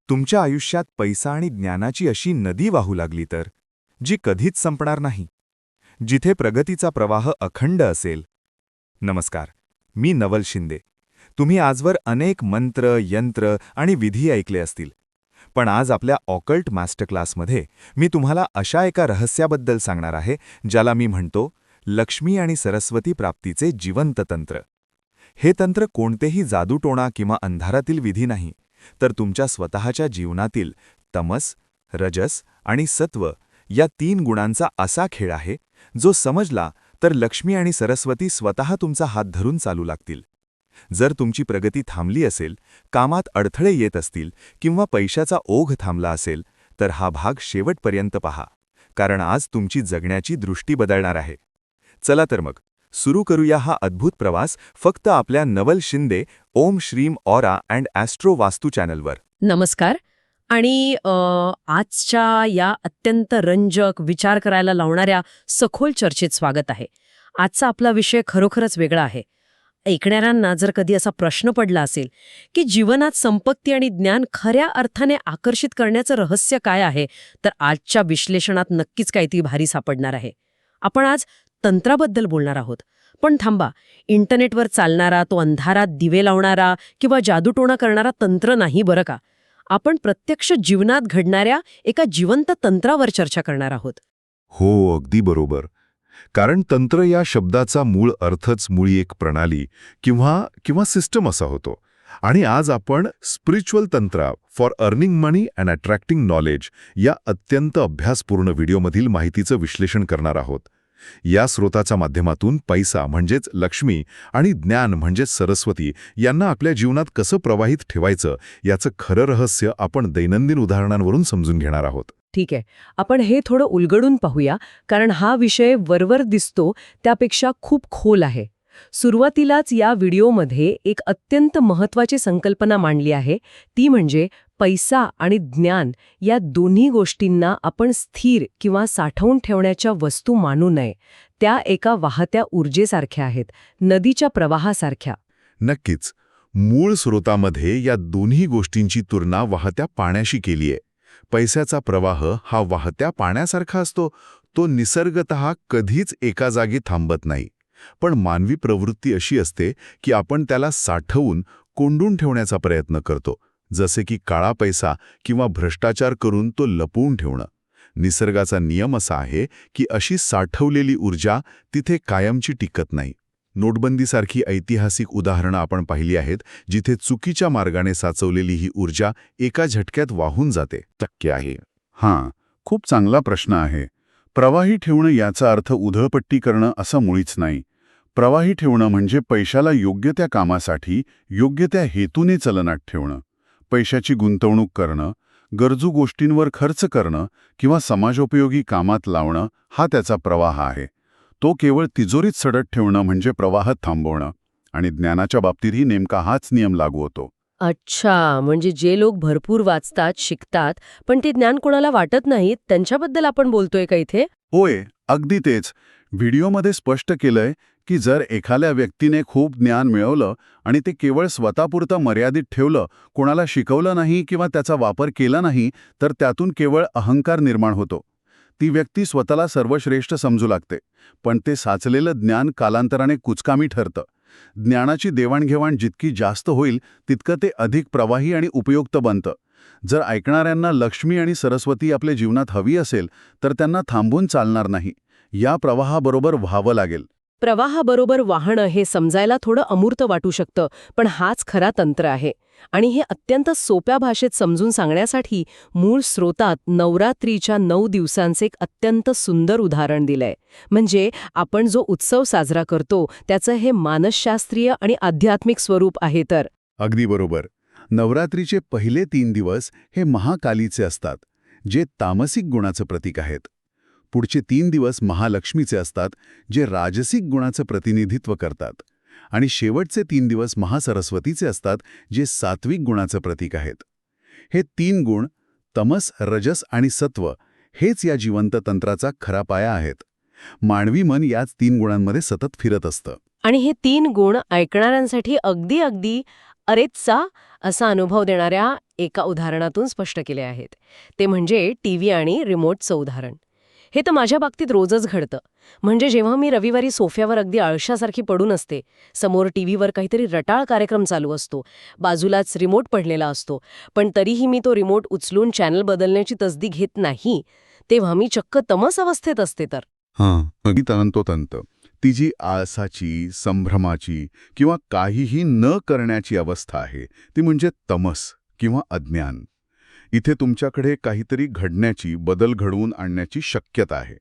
तुमच्या आयुष्यात पैसा आणि ज्ञानाची अशी नदी वाहू लागली तर, जी कधीच संपणार नाही, जिथे प्रगतीचा प्रवाह अखंड असेल. नमस्कार, मी नवल शिंदे. तुम्ही आजवर अनेक मंत्र, यंत्र आणि विधी ऐकले असतील. पण आज आपल्या ऑकल्ट मास्टर क्लासमध्ये मी तुम्हाला अशा एका रहस्याबद्दल सांगणार आहे, ज्याला मी म्हणतो लक्ष्मी आणि सरस्वती प्राप्तीचे जिवंत तंत्र. हे तंत्र कोणतेही जादूटोणा किंवा अंधारातील विधी नाही, तर तुमच्या स्वतःच्या जीवनातील तमस, रजस आणि सत्व या 3 गुणांचा असा खेळ आहे, जो समजला तर लक्ष्मी आणि सरस्वती स्वतः तुमचा हात धरून चालू लागतील. जर तुमची प्रगती थांबली असेल, कामात अडथळे येत असतील किंवा पैशाचा ओघ थांबला असेल, तर हा भाग शेवटपर्यंत पहा, कारण आज तुमची जगण्याची दृष्टी बदलणार आहे. चला तर मग सुरू करूया हा अद्भुत प्रवास फक्त आपल्या नवल शिंदे ओम श्रीम ऑरा अँड ॲस्ट्रो वास्तू चॅनलवर. नमस्कार. आणि आजच्या या अत्यंत रंजक, विचार करायला लावणाऱ्या सखोल चर्चेत स्वागत आहे. आजचा आपला विषय खरोखरच वेगळा आहे. ऐकणाऱ्यांना जर कधी असा प्रश्न पडला असेल की जीवनात संपत्ती आणि ज्ञान खऱ्या अर्थाने आकर्षित करण्याचं रहस्य काय आहे, तर आजच्या विश्लेषणात नक्कीच काहीतरी भारी सापडणार आहे. आपण आज तंत्राबद्दल बोलणार आहोत. पण थांबा, इंटरनेटवर चालणारा, तो अंधारात दिवे लावणारा किंवा जादूटोणा करणारा तंत्र नाही बरं का. आपण प्रत्यक्ष जीवनात घडणाऱ्या एका जिवंत तंत्रावर चर्चा करणार आहोत. हो, अगदी बरोबर. कारण तंत्र या शब्दाचा मूळ अर्थच मुळी एक प्रणाली किंवा सिस्टम असा होतो. आणि आज आपण स्पिरिच्युअल तंत्र for earning money and attracting knowledge या अत्यंत अभ्यासपूर्ण व्हिडिओमधील माहितीचं विश्लेषण करणार आहोत. या स्रोताच्या माध्यमातून पैसा म्हणजेच लक्ष्मी आणि ज्ञान म्हणजेच सरस्वती यांना आपल्या जीवनात कसं प्रवाहित ठेवायचं याचं खरं रहस्य आपण दैनंदिन उदाहरणांवरून समजून घेणार आहोत. ठीक आहे, आपण हे थोडं उलगडून पाहूया, कारण हा विषय वरवर दिसतो त्यापेक्षा खूप खोल आहे. सुरुवातीलाच या व्हिडिओमध्ये एक अत्यंत महत्त्वाची संकल्पना मांडली आहे, ती म्हणजे पैसा आणि ज्ञान या दोन्ही गोष्टींना आपण स्थिर किंवा साठवून ठेवण्याच्या वस्तू मानू नये. त्या एका वाहत्या ऊर्जेसारख्या आहेत, नदीच्या प्रवाहासारख्या. नक्कीच. मूळ स्रोतामध्ये या दोन्ही गोष्टींची तुलना वाहत्या पाण्याशी केली आहे. पैशाचा प्रवाह हा वाहत्या पाण्यासारखा असतो. तो निसर्गतः कधीच एका जागी थांबत नाही. पण मानवी प्रवृत्ती अशी असते की आपण त्याला साठवून कोंडून ठेवण्याचा प्रयत्न करतो, जसे की काळा पैसा किंवा भ्रष्टाचार करून तो लपवून ठेवणं. निसर्गाचा नियम असा आहे की अशी साठवलेली ऊर्जा तिथे कायमची टिकत नाही. नोटबंदीसारखी ऐतिहासिक उदाहरणं आपण पाहिली आहेत, जिथे चुकीच्या मार्गाने साचवलेली ही ऊर्जा एका झटक्यात वाहून जाते. शक्य आहे. हां, खूप चांगला प्रश्न आहे. प्रवाही ठेवणं याचा अर्थ उधळपट्टी करणं असं मुळीच नाही. प्रवाही ठेवणं म्हणजे पैशाला योग्य त्या कामासाठी, योग्य त्या हेतूने चलनात ठेवणं. पैशाची गुंतवणूक करणं, गरजू गोष्टींवर खर्च करणं किंवा समाजोपयोगी कामात लावणं हा त्याचा प्रवाह आहे. तो केवळ तिजोरीत सडत ठेवणं म्हणजे प्रवाहात थांबवणं. आणि ज्ञानाच्या बाबतीतही नेमका हाच नियम लागू होतो. अच्छा, म्हणजे जे लोक भरपूर वाचतात, शिकतात, पण ते ज्ञान कोणाला वाटत नाहीत, त्यांच्याबद्दल आपण बोलतोय का इथे? होय, अगदी तेच. व्हिडिओमध्ये स्पष्ट केलंय की जर एखाद्या व्यक्तीने खूप ज्ञान मिळवलं आणि ते केवळ स्वतःपुरतं मर्यादित ठेवलं, कोणाला शिकवलं नाही किंवा त्याचा वापर केला नाही, तर त्यातून केवळ अहंकार निर्माण होतो. ती व्यक्ती स्वतःला सर्वश्रेष्ठ समजू लागते. पण ते साचलेलं ज्ञान कालांतराने कुचकामी ठरतं. ज्ञानाची देवाणघेवाण जितकी जास्त होईल तितकं ते अधिक प्रवाही आणि उपयुक्त बनतं. जर ऐकणाऱ्यांना लक्ष्मी आणि सरस्वती आपल्या जीवनात हवी असेल, तर त्यांना थांबून चालणार नाही. या प्रवाहाबरोबर व्हावं लागेल. प्रवाहाबरोबर वाहणं हे समजायला थोडं अमूर्त वाटू शकतं, पण हाच खरा तंत्र आहे. आणि हे अत्यंत सोप्या भाषेत समजून सांगण्यासाठी मूळ स्रोतात नवरात्रीच्या 9 दिवसांचे एक अत्यंत सुंदर उदाहरण दिलंय. म्हणजे आपण जो उत्सव साजरा करतो त्याचं हे मानसशास्त्रीय आणि आध्यात्मिक स्वरूप आहे. तर अगदी बरोबर. नवरात्रीचे पहिले 3 दिवस हे महाकालीचे असतात, जे तामसिक गुणाचं प्रतीक आहेत. पुढचे 3 दिवस महालक्ष्मीचे असतात, जे राजसिक गुणाचं प्रतिनिधित्व करतात. आणि शेवटचे 3 दिवस महासरस्वतीचे असतात, जे सात्विक गुणाचं प्रतीक आहेत. हे 3 गुण, तमस, रजस आणि सत्व, हेच या जिवंत तंत्राचा खरा पाया आहेत. मानवी मन याच 3 गुणांमध्ये सतत फिरत असतं. आणि हे 3 गुण ऐकणाऱ्यांसाठी अगदी अरेचा असा अनुभव देणाऱ्या एका उदाहरणातून स्पष्ट केले आहेत. ते म्हणजे टीव्ही आणि रिमोटचं उदाहरण. हे तर माझ्या बाबतीत रोजच घडतं. म्हणजे जेव्हा मी रविवारी सोफ्यावर अगदी आळशासारखी पडून असते, समोर टीव्हीवर काहीतरी रटाळ कार्यक्रम चालू असतो, बाजूलाच रिमोट पडलेला असतो, पण तरीही मी तो रिमोट उचलून चॅनल बदलण्याची तसदी घेत नाही, तेव्हा मी चक्क तमस अवस्थेत असते तर. अगदी तंतोतंत. ती जी आळसाची, संभ्रमाची किंवा काहीही न करण्याची अवस्था आहे, ती म्हणजे तमस किंवा अज्ञान. इथे तुमच्याकडे काहीतरी घडण्याची, बदल घडवून आणण्याची शक्यता आहे.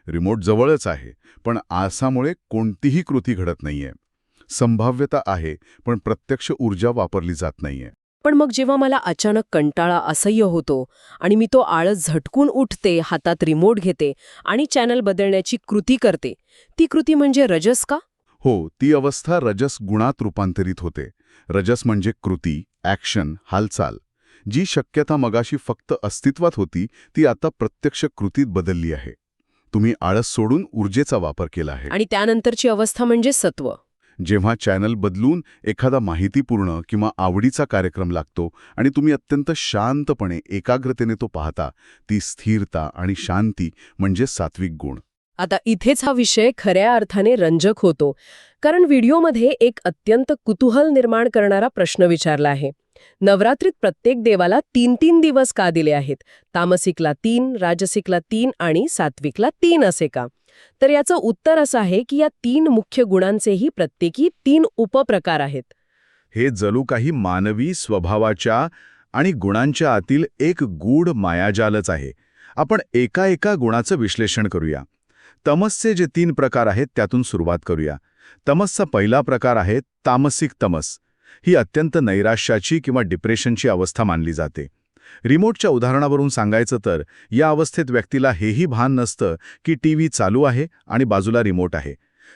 रिमोट जवळच आहे, पण आळसामुळे कोणतीही कृती घडत नाहीये. संभाव्यता आहे, पण प्रत्यक्ष ऊर्जा वापरली जात नाहीये. पण मग जेव्हा मला अचानक कंटाळा, असह्य होतो आणि मी तो आळस झटकून उठते, हातात रिमोट घेते आणि चॅनल बदलण्याची कृती करते, ती कृती म्हणजे रजस का? हो, ती अवस्था रजस गुणात रूपांतरित होते. रजस म्हणजे कृती, ॲक्शन, हालचाल. जी शक्यता मगाशी फक्त अस्तित्वात होती, ती आता प्रत्यक्ष कृतीत बदलली आहे. तुम्ही आळस सोडून ऊर्जेचा वापर केला आहे. आणि त्यानंतरची अवस्था म्हणजे सत्व. जेव्हा चॅनल बदलून एखादा माहितीपूर्ण किंवा आवडीचा कार्यक्रम लागतो आणि तुम्ही अत्यंत शांतपणे, एकाग्रतेने तो पाहता, ती स्थिरता आणि शांती म्हणजे सात्विक गुण. आता इथेच हा विषय खऱ्या अर्थाने रंजक होतो, कारण व्हिडिओमध्ये एक अत्यंत कुतूहल निर्माण करणारा प्रश्न विचारला आहे. नवरात्रीत प्रत्येक देवाला 3-3 दिवस का दिले आहेत? तामसिकला 3, राजसिकला 3 आणि सात्विकला 3 असे का? तर याचं उत्तर असं आहे की या 3 मुख्य गुणांचेही प्रत्येकी 3 उपप्रकार आहेत. हे जणू काही मानवी स्वभावाच्या आणि गुणांच्या आतील एक गूढ मायाजालच आहे. आपण एका एका गुणाचं विश्लेषण करूया. तमसचे जे 3 प्रकार आहेत त्यातून सुरुवात करूया. तमसचा पहिला प्रकार आहे तामसिक तमस. ही अत्यंत नैराश्याची किंवा डिप्रेशनची अवस्था मानली जाते. रिमोटच्या उदाहरणावरून सांगायचं तर या अवस्थेत व्यक्तीला हेही भान नसतं की टीव्ही चालू आहे आणि बाजूला रिमोट आहे.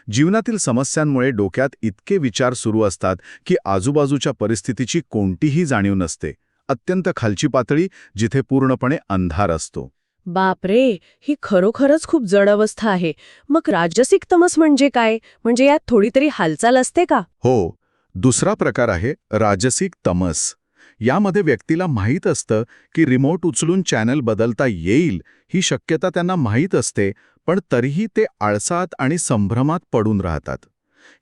जीवनातील समस्यांमुळे डोक्यात इतके विचार सुरू असतात की आजूबाजूच्या परिस्थितीची कोणतीही जाणीव नसते. अत्यंत खालची पातळी, जिथे पूर्णपणे अंधार असतो. बापरे, ही खरोखरच खूप जड अवस्था आहे. मग राजसिक तमस म्हणजे काय? म्हणजे यात थोडी तरी हालचाल असते का? हो, दुसरा प्रकार आहे राजसिक तमस. यामध्ये व्यक्तीला माहीत असतं की रिमोट उचलून चॅनल बदलता येईल, ही शक्यता त्यांना माहीत असते, पण तरीही ते आळसात आणि संभ्रमात पडून राहतात.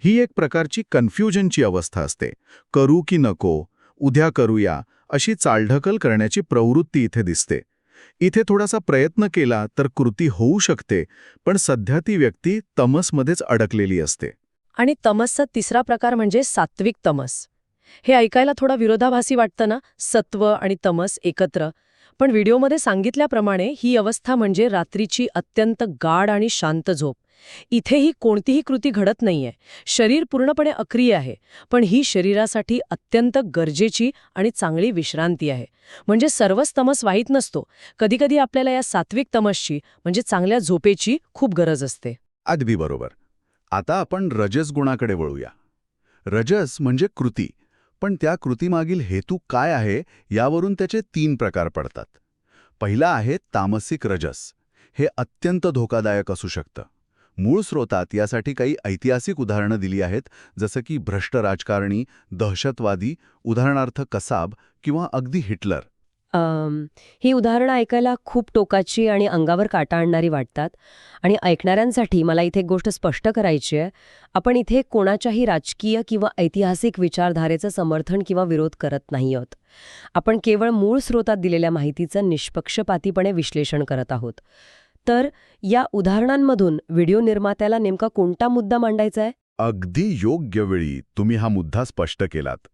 ही एक प्रकारची कन्फ्युजनची अवस्था असते. करू की नको, उद्या करूया, अशी चालढकल करण्याची प्रवृत्ती इथे दिसते. इथे थोडासा प्रयत्न केला तर कृती होऊ शकते, पण सध्या ती व्यक्ती तमसमध्येच अडकलेली असते. आणि तमसचा तिसरा प्रकार म्हणजे सात्विक तमस. हे ऐकायला थोडा विरोधाभासी वाटतं ना, सत्व आणि तमस एकत्र. पण व्हिडिओमध्ये सांगितल्याप्रमाणे ही अवस्था म्हणजे रात्रीची अत्यंत गाढ आणि शांत झोप. इथेही कोणतीही कृती घडत नाहीये. शरीर पूर्णपणे अक्रिय आहे, पण ही शरीरासाठी अत्यंत गरजेची आणि चांगली विश्रांती आहे. म्हणजे सर्वच तमस वाईट नसतो. कधीकधी आपल्याला या सात्विक तमसची म्हणजे चांगल्या झोपेची खूप गरज असते. अगदी बरोबर. आता आपण रजस गुणाकडे वळूया. रजस म्हणजे कृती, पण त्या कृतीमागील हेतू काय आहे यावरून त्याचे 3 प्रकार पडतात. पहिला आहे तामसिक रजस. हे अत्यंत धोकादायक असू शकतं. मूळ स्रोतात यासाठी काही ऐतिहासिक उदाहरणं दिली आहेत, जसं की भ्रष्ट राजकारणी, दहशतवादी, उदाहरणार्थ कसाब किंवा अगदी हिटलर. ही उदाहरणं ऐकायला खूप टोकाची आणि अंगावर काटा आणणारी वाटतात. आणि ऐकणाऱ्यांसाठी मला इथे एक गोष्ट स्पष्ट करायची आहे. आपण इथे कोणाच्याही राजकीय किंवा ऐतिहासिक विचारधारेचं समर्थन किंवा विरोध करत नाही आहोत. आपण केवळ मूळ स्रोतात दिलेल्या माहितीचं निष्पक्षपातीपणे विश्लेषण करत आहोत. तर या उदाहरणांमधून व्हिडिओ निर्मात्याला नेमका कोणता मुद्दा मांडायचा आहे? अगदी योग्य वेळी तुम्ही हा मुद्दा स्पष्ट केलात.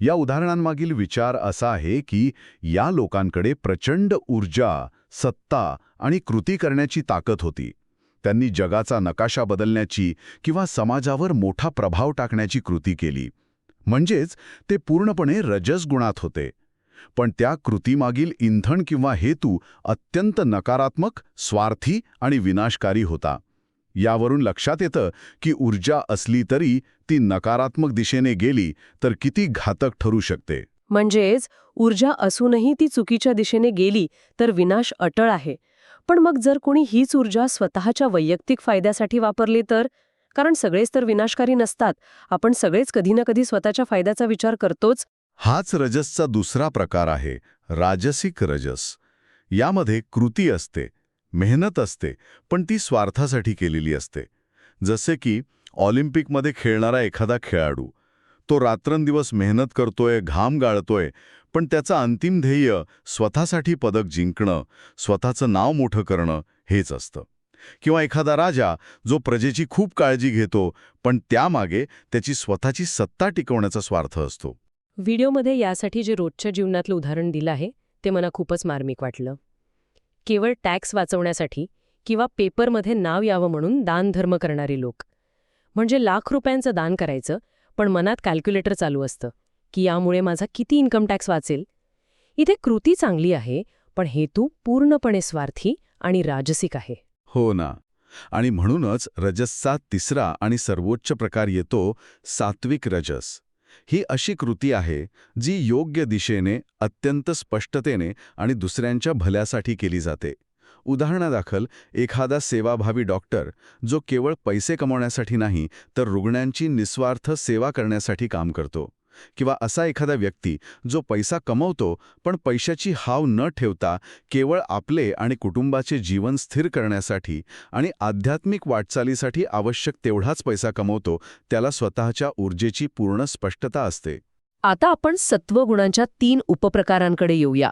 या उदाहरणांमागील विचार असा आहे की या लोकांकडे प्रचंड ऊर्जा, सत्ता आणि कृती करण्याची ताकद होती. त्यांनी जगाचा नकाशा बदलण्याची किंवा समाजावर मोठा प्रभाव टाकण्याची कृती केली. म्हणजेच ते पूर्णपणे रजस गुणात होते. पण त्या कृतीमागील इंधन किंवा हेतू अत्यंत नकारात्मक, स्वार्थी आणि विनाशकारी होता. यावरून लक्षात येतं की ऊर्जा असली तरी ती नकारात्मक दिशेने गेली तर किती घातक ठरू शकते. म्हणजेच ऊर्जा असूनही ती चुकीच्या दिशेने गेली तर विनाश अटळ आहे. पण मग जर कोणी हीच ऊर्जा स्वतःच्या वैयक्तिक फायद्यासाठी वापरली तर? कारण सगळेच तर विनाशकारी नसतात. आपण सगळेच कधी ना कधी स्वतःच्या फायद्याचा विचार करतोच. हाच रजसचा दुसरा प्रकार आहे, राजसिक रजस. यामध्ये कृती असते, मेहनत असते, पण ती स्वार्थासाठी केलेली असते. जसे की ऑलिम्पिकमध्ये खेळणारा एखादा खेळाडू. तो रात्रंदिवस मेहनत करतोय, घाम गाळतोय, पण त्याचं अंतिम ध्येय स्वतःसाठी पदक जिंकणं, स्वतःचं नाव मोठं करणं हेच असतं. किंवा एखादा राजा जो प्रजेची खूप काळजी घेतो, पण त्यामागे त्याची स्वतःची सत्ता टिकवण्याचा स्वार्थ असतो. व्हिडिओमध्ये यासाठी जे रोजच्या जीवनातलं उदाहरण दिलं आहे ते मला खूपच मार्मिक वाटलं. केवळ टॅक्स वाचवण्यासाठी किंवा पेपरमध्ये नाव यावं म्हणून दानधर्म करणारे लोक. म्हणजे लाख रुपयांचं दान करायचं, पण मनात कॅल्क्युलेटर चालू असतं की यामुळे माझा किती इन्कम टॅक्स वाचेल. इथे कृती चांगली आहे, पण हेतू पूर्णपणे स्वार्थी आणि राजसिक आहे. हो ना. आणि म्हणूनच रजसचा तिसरा आणि सर्वोच्च प्रकार येतो, सात्विक रजस. ही अशी कृती आहे जी योग्य दिशेने, अत्यंत स्पष्टतेने आणि दुसऱ्यांच्या भल्यासाठी केली जाते. उदाहरणादाखल एखादा सेवाभावी डॉक्टर जो केवळ पैसे कमवण्यासाठी नाही तर रुग्णांची निस्वार्थ सेवा करण्यासाठी काम करतो. किंवा असा एखादा व्यक्ती जो पैसा कमवतो पण पैशाची हाव न ठेवता केवळ आपले आणि कुटुंबाचे जीवन स्थिर करण्यासाठी आणि आध्यात्मिक वाटचालीसाठी आवश्यक तेवढाच पैसा कमवतो, त्याला स्वतःच्या ऊर्जेची पूर्ण स्पष्टता असते. आता आपण सत्वगुणांच्या 3 उपप्रकारांकडे येऊया.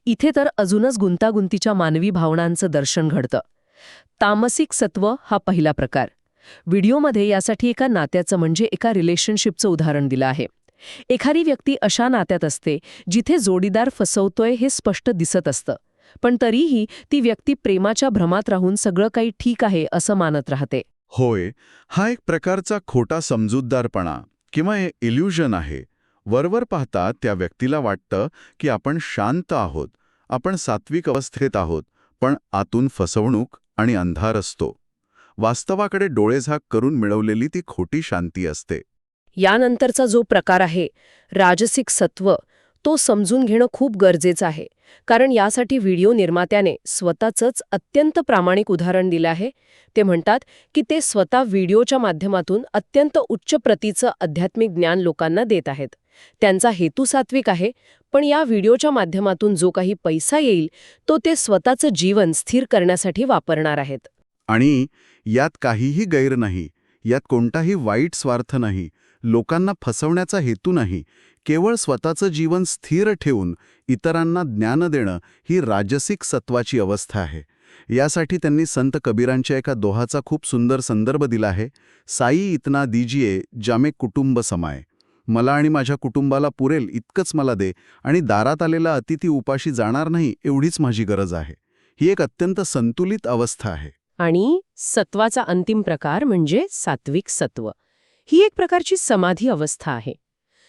इथे तर अजूनच गुंतागुंतीच्या मानवी भावनांचं दर्शन घडतं. तामसिक सत्व हा पहिला प्रकार. व्हिडिओमध्ये यासाठी एका नात्याचं म्हणजे एका रिलेशनशिपचं उदाहरण दिलं आहे. एखादी व्यक्ती अशा नात्यात असते जिथे जोडीदार फसवतोय हे स्पष्ट दिसत असतं, पण तरीही ती व्यक्ती प्रेमाच्या भ्रमात राहून सगळं काही ठीक आहे असं मानत राहते. होय, हा एक प्रकारचा खोटा समजूतदारपणा किंवा इल्युजन आहे. वरवर पाहता त्या व्यक्तीला वाटतं की आपण शांत आहोत, आपण सात्विक अवस्थेत आहोत, पण आतून फसवणूक आणि अंधार असतो. वास्तवाकडे डोळेझाक करून मिळवलेली ती खोटी शांती असते. यानंतरचा जो प्रकार आहे, राजसिक सत्व, तो समजून घेणं खूप गरजेचं आहे. कारण यासाठी व्हिडिओ निर्मात्याने स्वतःचंच अत्यंत प्रामाणिक उदाहरण दिलं आहे. ते म्हणतात की ते स्वतः व्हिडिओच्या माध्यमातून अत्यंत उच्च प्रतीचं आध्यात्मिक ज्ञान लोकांना देत आहेत. त्यांचा हेतू सात्विक आहे, पण या व्हिडिओच्या माध्यमातून जो काही पैसा येईल तो ते स्वतःचं जीवन स्थिर करण्यासाठी वापरणार आहेत. आणि यात काहीही गैर नाही, यात कोणताही वाईट स्वार्थ नाही, लोकांना फसवण्याचा हेतू नाही. केवळ स्वतःचं जीवन स्थिर ठेवून इतरांना ज्ञान देणं ही राजसिक सत्वाची अवस्था आहे. यासाठी त्यांनी संत कबीरांच्या एका दोहाचा खूप सुंदर संदर्भ दिला आहे. साई इतना दीजिये जामे कुटुंब समाय. मला आणि माझ्या कुटुंबाला पुरेल इतकंच मला दे, आणि दारात आलेला अतिथी उपाशी जाणार नाही एवढीच माझी गरज आहे. ही एक अत्यंत संतुलित अवस्था आहे. आणि सत्वाचा अंतिम प्रकार म्हणजे सात्विक सत्व. ही एक प्रकारची समाधी अवस्था आहे.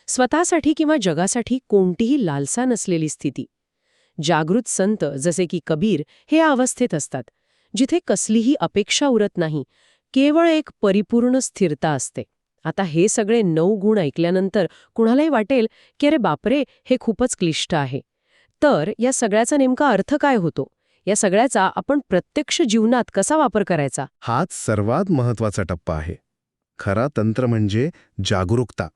स्वतःसाठी किंवा जगासाठी कोणतीही लालसा नसलेली स्थिती. जागृत संत जसे की कबीर हे या अवस्थेत असतात, जिथे कसलीही अपेक्षा उरत नाही, केवळ एक परिपूर्ण स्थिरता असते. आता हे सगळे 9 गुण ऐकल्यानंतर कुणालाही वाटेल की अरे बापरे, हे खूपच क्लिष्ट आहे. तर या सगळ्याचा नेमका अर्थ काय होतो? या सगळ्याचा आपण प्रत्यक्ष जीवनात कसा वापर करायचा? हाच सर्वात महत्त्वाचा टप्पा आहे. खरा तंत्र म्हणजे जागरूकता.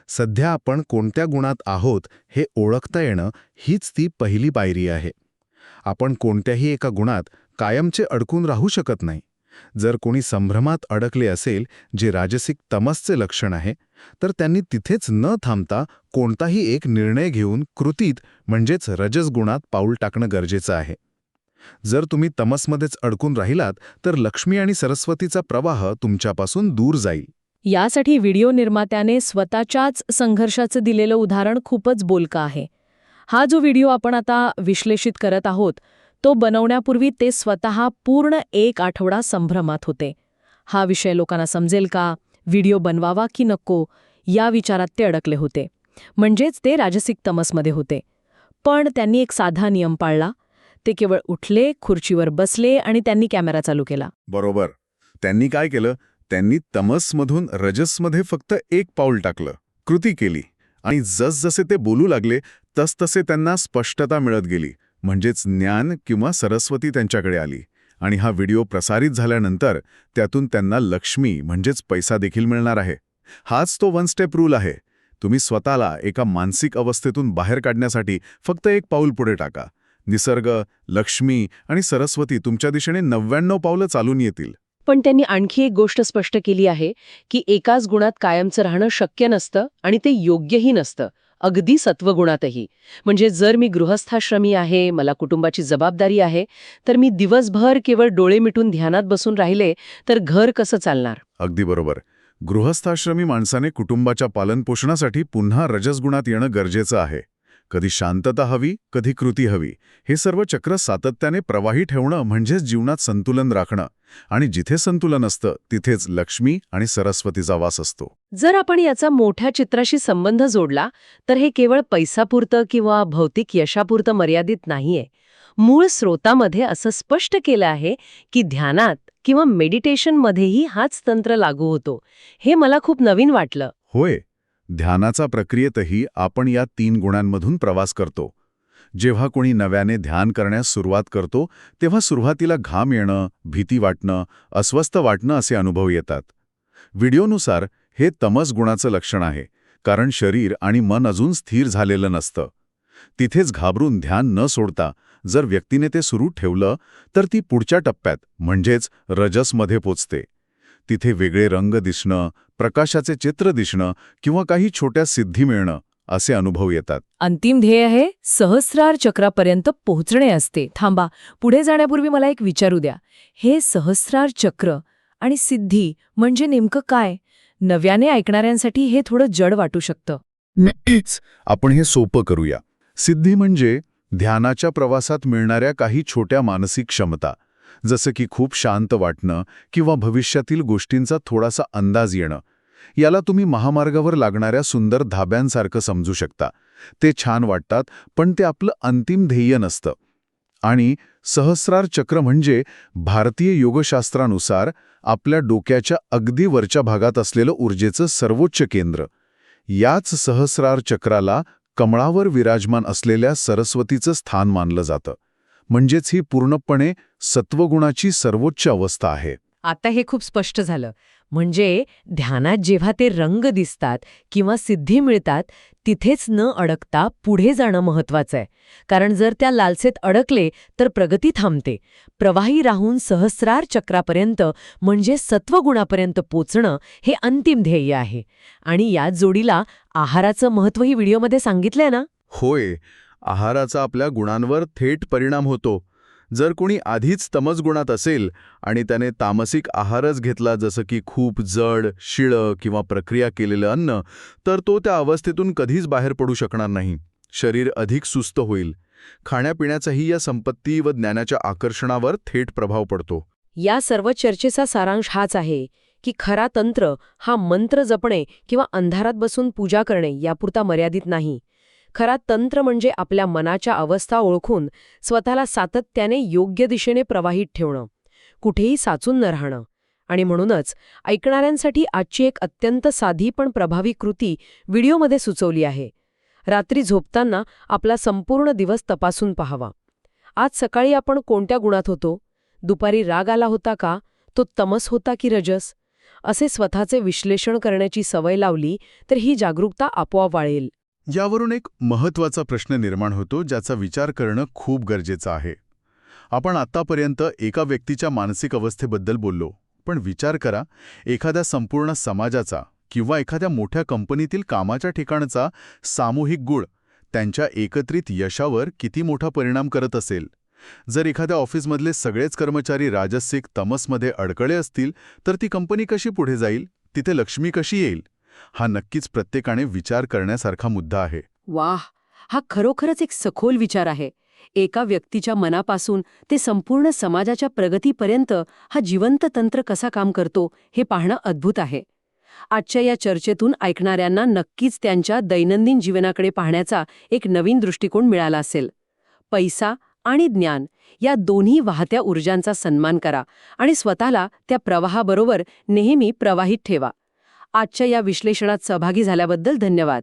सध्या आपण कोणत्या गुणात आहोत हे ओळखता येणं हीच ती पहिली पायरी आहे. आपण कोणत्याही एका गुणात कायमचे अडकून राहू शकत नाही. जर कोणी संभ्रमात अडकले असेल, जे राजसिक तमसचे लक्षण आहे, तर त्यांनी तिथेच न थांबता कोणताही एक निर्णय घेऊन कृतीत म्हणजेच रजस गुणात पाऊल टाकणं गरजेचं आहे. जर तुम्ही तमसमध्येच अडकून राहिलात तर लक्ष्मी आणि सरस्वतीचा प्रवाह तुमच्यापासून दूर जाईल. यासाठी व्हिडिओ निर्मात्याने स्वतःच्याच संघर्षाचं दिलेलं उदाहरण खूपच बोलकं आहे. हा जो व्हिडिओ आपण आता विश्लेषित करत आहोत, तो बनवण्यापूर्वी ते स्वतः पूर्ण 1 आठवडा संभ्रमात होते. हा विषय लोकांना समजेल का, व्हिडिओ बनवावा की नको, या विचारात ते अडकले होते. म्हणजेच ते राजसिक तमसमध्ये होते. पण त्यांनी एक साधा नियम पाळला. ते केवळ उठले, खुर्चीवर बसले आणि त्यांनी कॅमेरा चालू केला. बरोबर. त्यांनी काय केलं? त्यांनी तमसमधून रजसमध्ये फक्त 1 पाऊल टाकलं, कृती केली, आणि जसजसे ते बोलू लागले तसतसे त्यांना स्पष्टता मिळत गेली. म्हणजेच ज्ञान किंवा सरस्वती त्यांच्याकडे आली. आणि हा व्हिडिओ प्रसारित झाल्यानंतर त्यातून त्यांना लक्ष्मी म्हणजेच पैसा देखील मिळणार आहे. हाच तो 1 स्टेप रूल आहे. तुम्ही स्वतःला एका मानसिक अवस्थेतून बाहेर काढण्यासाठी फक्त एक पाऊल पुढे टाका. निसर्ग, लक्ष्मी आणि सरस्वती तुमच्या दिशेने 99 पावलं चालून येतील. पण त्यांनी आणखी एक गोष्ट स्पष्ट केली आहे की एकाच गुणात कायमचं राहणं शक्य नसतं आणि ते योग्यही नसतं, अगदी सत्वगुणातही. म्हणजे जर मी गृहस्थाश्रमी आहे, मला कुटुंबाची जबाबदारी आहे, तर मी दिवसभर केवळ डोळे मिटून ध्यानात बसून राहिले तर घर कसं चालणार? अगदी बरोबर. गृहस्थाश्रमी माणसाने कुटुंबाच्या पालनपोषणासाठी पुन्हा रजसगुणात येणं गरजेचं आहे. कधी शांतता हवी, कधी कृती हवी. हे सर्व चक्र सातत्याने प्रवाही ठेवणं म्हणजेच जीवनात संतुलन राखणं. आणि जिथे संतुलन असतं तिथेच लक्ष्मी आणि सरस्वतीचा वास असतो. जर आपण याचा मोठ्या चित्राशी संबंध जोडला तर हे केवळ पैसापुरतं किंवा भौतिक यशापुरतं मर्यादित नाहीये. मूळ स्रोतामध्ये असं स्पष्ट केलं आहे की ध्यानात किंवा मेडिटेशनमध्येही हाच तंत्र लागू होतो. हे मला खूप नवीन वाटलं. होय, ध्यानाचा प्रक्रियेतही आपण या 3 गुणांमधून प्रवास करतो. जेव्हा कोणी नव्याने ध्यान करण्यास सुरुवात करतो तेव्हा सुरुवातीला घाम येणं, भीती वाटणं, अस्वस्थ वाटणं असे अनुभव येतात. व्हिडिओनुसार हे तमस गुणाचं लक्षण आहे, कारण शरीर आणि मन अजून स्थिर झालेलं नसतं. तिथेच घाबरून ध्यान न सोडता जर व्यक्तीने ते सुरू ठेवलं तर ती पुढच्या टप्प्यात म्हणजेच रजसमध्ये पोचते. तिथे वेगळे रंग दिसणं, प्रकाशाचे चित्र दिसणं किंवा काही छोट्या सिद्धी मिळणं असे अनुभव येतात. अंतिम ध्येय हे सहस्रार चक्रापर्यंत पोहोचणे असते. थांबा, पुढे जाण्यापूर्वी मला एक विचारू द्या. हे सहस्रार चक्र आणि सिद्धी म्हणजे नेमकं काय? नव्याने ऐकणाऱ्यांसाठी हे थोडं जड वाटू शकतं. नक्कीच आपण हे सोपं करूया. सिद्धी म्हणजे ध्यानाच्या प्रवासात मिळणाऱ्या काही छोट्या मानसिक क्षमता, जसं की खूप शांत वाटणं किंवा भविष्यातील गोष्टींचा थोडासा अंदाज येणं. याला तुम्ही महामार्गावर लागणाऱ्या सुंदर धाब्यांसारखं समजू शकता. ते छान वाटतात, पण ते आपलं अंतिम ध्येय नसतं. आणि सहस्रार चक्र म्हणजे भारतीय योगशास्त्रानुसार आपल्या डोक्याच्या अगदी वरच्या भागात असलेलं ऊर्जेचं सर्वोच्च केंद्र. याच सहस्रार चक्राला कमळावर विराजमान असलेल्या सरस्वतीचं स्थान मानलं जातं. म्हणजेच ही पूर्णपणे सत्वगुणाची सर्वोच्च अवस्था आहे. आता हे खूप स्पष्ट झालं. म्हणजे ध्यानात जेव्हा ते रंग दिसतात किंवा सिद्धी मिळतात तिथेच न अडकता पुढे जाणं महत्वाचं आहे. कारण जर त्या लालसेत अडकले तर प्रगती थांबते. प्रवाही राहून सहस्रार चक्रापर्यंत म्हणजे सत्वगुणापर्यंत पोचणं हे अंतिम ध्येय आहे. आणि याच जोडीला आहाराचं महत्त्वही व्हिडिओमध्ये सांगितलंय ना? होय, आहाराचा आपल्या गुणांवर थेट परिणाम होतो. जर कोणी आधीच तमसगुणात असेल आणि त्याने तामसिक आहारच घेतला, जसं की खूप जड, शिळं किंवा प्रक्रिया केलेलं अन्न, तर तो त्या अवस्थेतून कधीच बाहेर पडू शकणार नाही. शरीर अधिक सुस्त होईल. खाण्यापिण्याचाही या संपत्ती व ज्ञानाच्या आकर्षणावर थेट प्रभाव पडतो. या सर्व चर्चेचा सारांश हाच आहे की खरा तंत्र हा मंत्र जपणे किंवा अंधारात बसून पूजा करणे यापुरता मर्यादित नाही. खरा तंत्र म्हणजे आपल्या मनाच्या अवस्था ओळखून स्वतःला सातत्याने योग्य दिशेने प्रवाहित ठेवणं, कुठेही साचून न राहणं. आणि म्हणूनच ऐकणाऱ्यांसाठी आजची एक अत्यंत साधी पण प्रभावी कृती व्हिडिओमध्ये सुचवली आहे. रात्री झोपताना आपला संपूर्ण दिवस तपासून पाहावा. आज सकाळी आपण कोणत्या गुणात होतो? दुपारी राग आला होता का? तो तमस होता की रजस? असे स्वतःचे विश्लेषण करण्याची सवय लावली तर ही जागरूकता आपोआप वाढेल. यावरून एक महत्त्वाचा प्रश्न निर्माण होतो, ज्याचा विचार करणं खूप गरजेचं आहे. आपण आत्तापर्यंत एका व्यक्तीच्या मानसिक अवस्थेबद्दल बोललो, पण विचार करा, एखाद्या संपूर्ण समाजाचा किंवा एखाद्या मोठ्या कंपनीतील कामाच्या ठिकाणचा सामूहिक गुण त्यांच्या एकत्रित यशावर किती मोठा परिणाम करत असेल. जर एखाद्या ऑफिसमधले सगळेच कर्मचारी राजसिक तमसमध्ये अडकळे असतील तर ती कंपनी कशी पुढे जाईल? तिथे लक्ष्मी कशी येईल? हा नक्कीच प्रत्येकाने विचार करण्यासारखा मुद्दा आहे. वाह, हा खरोखरच एक सखोल विचार आहे. एका व्यक्तीच्या मनापासून ते संपूर्ण समाजाच्या प्रगतीपर्यंत हा जिवंत तंत्र कसा काम करतो हे पाहणं अद्भुत आहे. आजच्या या चर्चेतून ऐकणाऱ्यांना नक्कीच त्यांच्या दैनंदिन जीवनाकडे पाहण्याचा एक नवीन दृष्टिकोन मिळाला असेल. पैसा आणि ज्ञान या दोन्ही वाहत्या ऊर्जांचा सन्मान करा आणि स्वतःला त्या प्रवाहाबरोबर नेहमी प्रवाहित ठेवा. आजच्या या विश्लेषणात सहभागी झाल्याबद्दल धन्यवाद.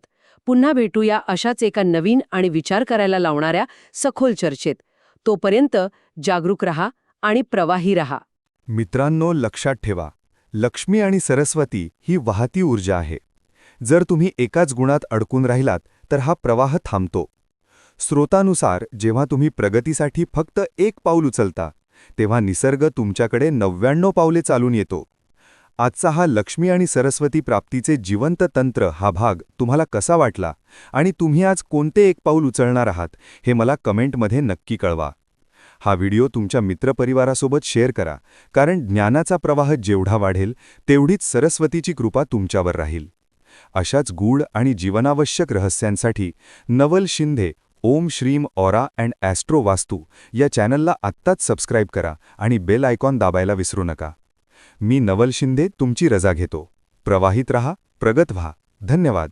पुन्हा भेटूया अशाच एका नवीन आणि विचार करायला लावणाऱ्या सखोल चर्चेत. तोपर्यंत जागरूक रहा आणि प्रवाही रहा. मित्रांनो, लक्षात ठेवा, लक्ष्मी आणि सरस्वती ही वाहती ऊर्जा आहे. जर तुम्ही एकाच गुणात अडकून राहिलात तर हा प्रवाह थांबतो. स्रोतानुसार जेव्हा तुम्ही प्रगतीसाठी फक्त एक पाऊल उचलता तेव्हा निसर्ग तुमच्याकडे 99 पावले चालून येतो. आजचा हा लक्ष्मी आणि सरस्वती प्राप्तीचे जिवंत तंत्र हा भाग तुम्हाला कसा वाटला आणि तुम्ही आज कोणते एक पाऊल उचलणार आहात हे मला कमेंटमध्ये नक्की कळवा. हा व्हिडिओ तुमच्या मित्रपरिवारासोबत शेअर करा, कारण ज्ञानाचा प्रवाह जेवढा वाढेल तेवढीच सरस्वतीची कृपा तुमच्यावर राहील. अशाच गूढ आणि जीवनावश्यक रहस्यांसाठी नवल शिंदे ओम श्रीम ऑरा अँड ॲस्ट्रो वास्तू या चॅनलला आत्ताच सबस्क्राईब करा आणि बेल आयकॉन दाबायला विसरू नका. मी नवल शिंदे तुमची रजा घेतो. प्रवाहित रहा, प्रगत व्हा. धन्यवाद.